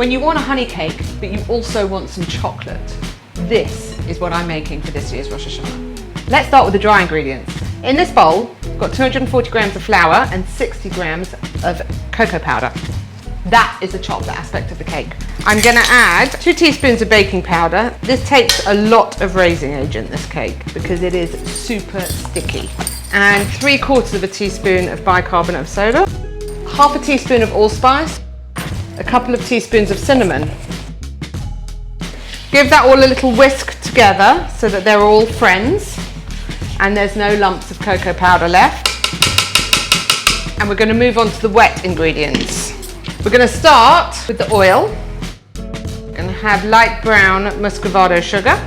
When you want a honey cake, but you also want some chocolate, this is what I'm making for this year's Rosh Hashanah. Let's start with the dry ingredients. In this bowl, I've got 240 grams of flour and 60 grams of cocoa powder. That is the chocolate aspect of the cake. I'm gonna add 2 teaspoons of baking powder. This takes a lot of raising agent, this cake, because it is super sticky. And 3/4 teaspoon of bicarbonate of soda, 1/2 teaspoon of allspice, a couple of teaspoons of cinnamon. Give that all a little whisk together so that they're all friends and there's no lumps of cocoa powder left. And we're going to move on to the wet ingredients. We're going to start with the oil. We're going to have light brown muscovado sugar,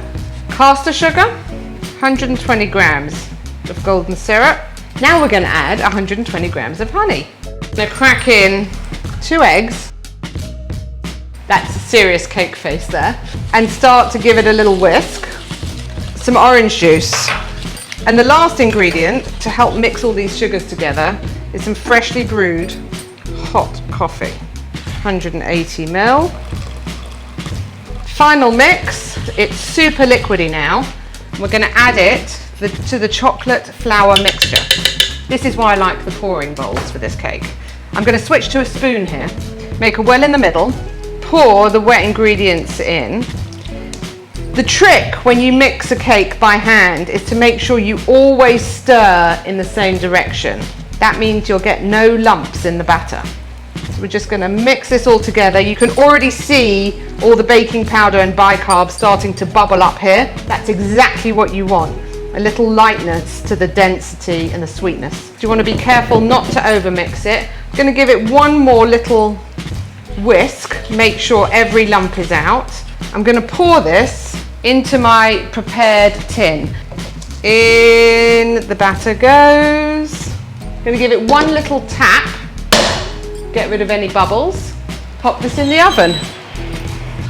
caster sugar, 120 grams of golden syrup. Now we're going to add 120 grams of honey. I'm going to crack in 2 eggs. That's a serious cake face there. And start to give it a little whisk. Some orange juice. And the last ingredient to help mix all these sugars together is some freshly brewed hot coffee. 180 ml. Final mix. It's super liquidy now. We're going to add it to the chocolate flour mixture. This is why I like the pouring bowls for this cake. I'm going to switch to a spoon here. Make a well in the middle. Pour the wet ingredients in. The trick when you mix a cake by hand is to make sure you always stir in the same direction. That means you'll get no lumps in the batter. So we're just going to mix this all together. You can already see all the baking powder and bicarb starting to bubble up here. That's exactly what you want. A little lightness to the density and the sweetness. You want to be careful not to overmix it. I'm going to give it one more little whisk, make sure every lump is out. I'm going to pour this into my prepared tin. In the batter goes. I'm going to give it one little tap, get rid of any bubbles, pop this in the oven.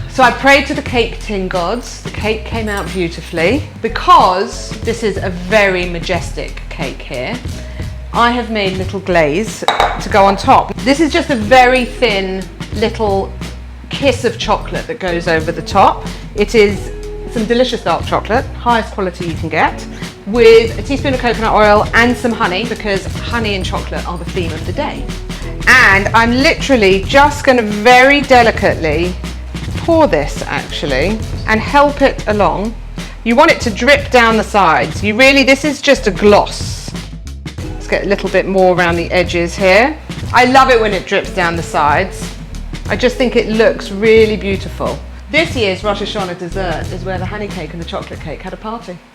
So I prayed to the cake tin gods. The cake came out beautifully. Because this is a very majestic cake here, I have made little glaze to go on top. This is just a very thin little kiss of chocolate that goes over the top. It is some delicious dark chocolate, highest quality you can get, with a teaspoon of coconut oil and some honey, because honey and chocolate are the theme of the day. And I'm literally just going to very delicately pour this actually and help it along. You want it to drip down the sides. This is just a gloss. Let's get a little bit more around the edges here. I love it when it drips down the sides. I just think it looks really beautiful. This year's Rosh Hashanah dessert is where the honey cake and the chocolate cake had a party.